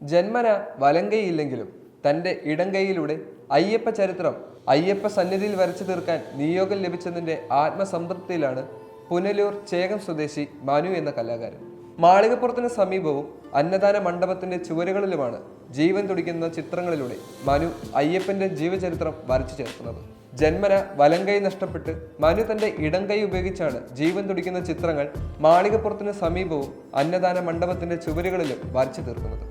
ജന്മന വലങ്കൈയില്ലെങ്കിലും തൻ്റെ ഇടങ്കൈയിലൂടെ അയ്യപ്പ ചരിത്രം അയ്യപ്പ സന്നിധിയിൽ വരച്ചു തീർക്കാൻ നിയോഗം ലഭിച്ചതിൻ്റെ ആത്മസംതൃപ്തിയിലാണ് പുനലൂർ ചേകം സ്വദേശി മനു എന്ന കലാകാരൻ. മാളികപ്പുറത്തിന് സമീപവും അന്നദാന മണ്ഡപത്തിന്റെ ചുവരുകളിലുമാണ് ജീവൻ തുടിക്കുന്ന ചിത്രങ്ങളിലൂടെ മനു അയ്യപ്പന്റെ ജീവചരിത്രം വരച്ചു ചേർക്കുന്നത്. ജന്മന വലങ്കൈ നഷ്ടപ്പെട്ട് മനു തന്റെ ഇടങ്കൈ ഉപയോഗിച്ചാണ് ജീവൻ തുടിക്കുന്ന ചിത്രങ്ങൾ മാളികപ്പുറത്തിന് സമീപവും അന്നദാന മണ്ഡപത്തിന്റെ ചുവരുകളിലും വരച്ചു തീർക്കുന്നത്.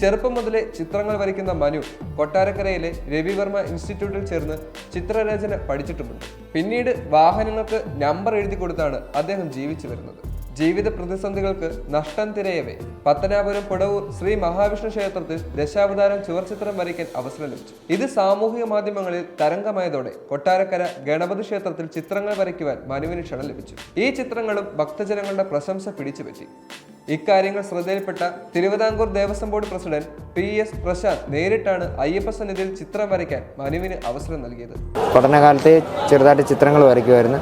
ചെറുപ്പം മുതലേ ചിത്രങ്ങൾ വരയ്ക്കുന്ന മനു കൊട്ടാരക്കരയിലെ രവിവർമ്മ ഇൻസ്റ്റിറ്റ്യൂട്ടിൽ ചേർന്ന് ചിത്രരചന പഠിച്ചിട്ടുമുണ്ട്. പിന്നീട് വാഹനങ്ങൾക്ക് നമ്പർ എഴുതി കൊടുത്താണ് അദ്ദേഹം ജീവിച്ചു വരുന്നത്. ജീവിത പ്രതിസന്ധികൾക്ക് നഷ്ടം തിരയവേ പത്തനാപുരം പുടവൂർ ശ്രീ മഹാവിഷ്ണു ക്ഷേത്രത്തിൽ ദശാവതാരം ചുവർചിത്രം വരയ്ക്കാൻ അവസരം ലഭിച്ചു. ഇത് സാമൂഹിക മാധ്യമങ്ങളിൽ തരംഗമായതോടെ കൊട്ടാരക്കര ഗണപതി ക്ഷേത്രത്തിൽ ചിത്രങ്ങൾ വരയ്ക്കുവാൻ മനുവിന് ക്ഷണം ലഭിച്ചു. ഈ ചിത്രങ്ങളും ഭക്തജനങ്ങളുടെ പ്രശംസ പിടിച്ചുപറ്റി. ഇക്കാര്യങ്ങൾ ശ്രദ്ധയിൽപ്പെട്ട Travancore Devaswom board president PS Prashanth നേരിട്ടാണ് അയ്യപ്പ സന്നിധിയിൽ ചിത്രം വരയ്ക്കാൻ മനുവിന് അവസരം നൽകിയത്. പഠനകാലത്ത് ചെറുതായിട്ട് ചിത്രങ്ങൾ വരയ്ക്കുമായിരുന്നു.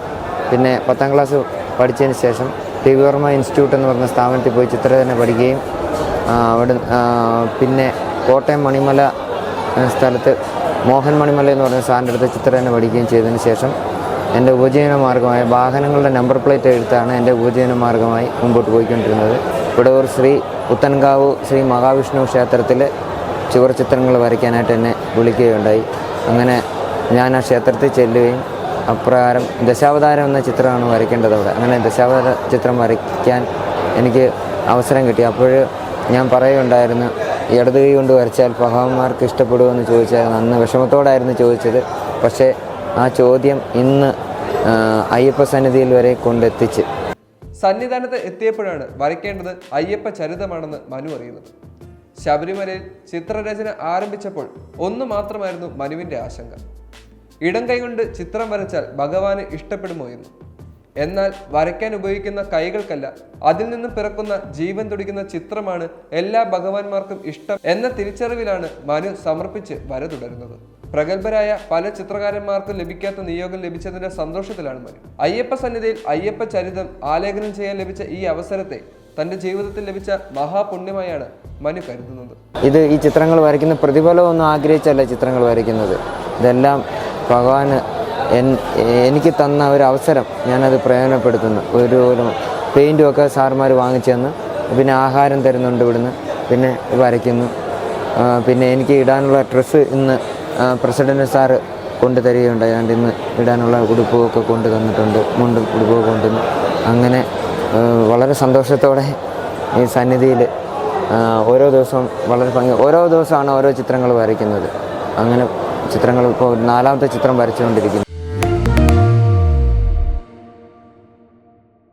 പിന്നെ 10ാം ക്ലാസ് പഠിച്ചതിന് ശേഷം രവിവർമ്മ ഇൻസ്റ്റിറ്റ്യൂട്ട് എന്ന് പറഞ്ഞ സ്ഥാപനത്തിൽ പോയി ചിത്രരചന പഠിക്കുകയും പിന്നെ കോട്ടയം മണിമല സ്ഥലത്ത് മോഹൻ മണിമല എന്ന് പറഞ്ഞ സാറിൻ്റെ അടുത്ത് ചിത്രരചന പഠിക്കുകയും ചെയ്തതിന് ശേഷം എൻ്റെ ഉപജീവന മാർഗമായ വാഹനങ്ങളുടെ നമ്പർ പ്ലേറ്റ് എഴുത്താണ് എൻ്റെ ഉപജീവന മാർഗമായി മുമ്പോട്ട് പോയിക്കൊണ്ടിരുന്നത്. പുടവൂർ ശ്രീ പുത്തൻകാവ് ശ്രീ മഹാവിഷ്ണു ക്ഷേത്രത്തിൽ ചുവർ ചിത്രങ്ങൾ വരയ്ക്കാനായിട്ട് എന്നെ വിളിക്കുകയുണ്ടായി. അങ്ങനെ ഞാൻ ആ ക്ഷേത്രത്തിൽ ചെല്ലുകയും അപ്രകാരം ദശാവതാരം എന്ന ചിത്രമാണ് വരയ്ക്കേണ്ടത് അവിടെ. അങ്ങനെ ദശാവതാര ചിത്രം വരയ്ക്കാൻ എനിക്ക് അവസരം കിട്ടി. അപ്പോൾ ഞാൻ പറയുകയുണ്ടായിരുന്നു, ഇടത് കൈ കൊണ്ട് വരച്ചാൽ ഭഗവാന്മാർക്ക് ഇഷ്ടപ്പെടുമെന്ന് ചോദിച്ചാൽ അന്ന് വിഷമത്തോടായിരുന്നു ചോദിച്ചത്. പക്ഷേ ആ ചോദ്യം ഇന്ന് അയ്യപ്പ സന്നിധിയിൽ വരെ കൊണ്ടെത്തിച്ച്. സന്നിധാനത്ത് എത്തിയപ്പോഴാണ് വരയ്ക്കേണ്ടത് അയ്യപ്പ ചരിതമാണെന്ന് മനു അറിയുന്നത്. ശബരിമലയിൽ ചിത്രരചന ആരംഭിച്ചപ്പോൾ ഒന്നു മാത്രമായിരുന്നു മനുവിൻ്റെ ആശങ്ക. ഇടം കൈകൊണ്ട് ചിത്രം വരച്ചാൽ ഭഗവാന് ഇഷ്ടപ്പെടുമോ എന്ന്. എന്നാൽ വരയ്ക്കാൻ ഉപയോഗിക്കുന്ന കൈകൾക്കല്ല, അതിൽ നിന്നും പിറക്കുന്ന ജീവൻ തുടിക്കുന്ന ചിത്രമാണ് എല്ലാ ഭഗവാന്മാർക്കും ഇഷ്ടം എന്ന തിരിച്ചറിവിലാണ് മനു സമർപ്പിച്ച് വര തുടരുന്നത്. പ്രഗത്ഭരായ പല ചിത്രകാരന്മാർക്കും ലഭിക്കാത്ത നിയോഗം ലഭിച്ചതിന്റെ സന്തോഷത്തിലാണ് മനു. അയ്യപ്പ സന്നിധിയിൽ അയ്യപ്പ ചരിതം ആലേഖനം ചെയ്യാൻ ലഭിച്ച ഈ അവസരത്തെ തന്റെ ജീവിതത്തിൽ ലഭിച്ച മഹാപുണ്യമായാണ് മനു കരുതുന്നത്. ഈ ചിത്രങ്ങൾ വരയ്ക്കുന്ന പ്രതിഫലമൊന്നും ആഗ്രഹിച്ചല്ല ചിത്രങ്ങൾ വരയ്ക്കുന്നത്. ഇതെല്ലാം ഭഗവാന് എനിക്ക് തന്ന ഒരു അവസരം ഞാനത് പ്രയോജനപ്പെടുത്തുന്നു. ഒരു പെയിൻറ്റും ഒക്കെ സാർമാർ വാങ്ങിച്ചു തന്ന്, പിന്നെ ആഹാരം തരുന്നുണ്ട് ഇവിടുന്ന്, പിന്നെ വരയ്ക്കുന്നു. പിന്നെ എനിക്ക് ഇടാനുള്ള ഡ്രസ്സ് ഇന്ന് പ്രസിഡന്റ് സാറ് കൊണ്ടു തരികയുണ്ടായി. അതുകൊണ്ട് ഇന്ന് ഇടാനുള്ള ഉടുപ്പൊക്കെ കൊണ്ടു തന്നിട്ടുണ്ട്, മുണ്ടും ഉടുപ്പൊക്കെ കൊണ്ടുവന്നു. അങ്ങനെ വളരെ സന്തോഷത്തോടെ ഈ സന്നിധിയിൽ ഓരോ ദിവസവും ഓരോ ദിവസമാണ് ഓരോ ചിത്രങ്ങൾ വരയ്ക്കുന്നത്. അങ്ങനെ ചിത്രങ്ങൾ ഇപ്പോൾ 4ാമത്തെ ചിത്രം വരച്ചുകൊണ്ടിരിക്കുന്നു.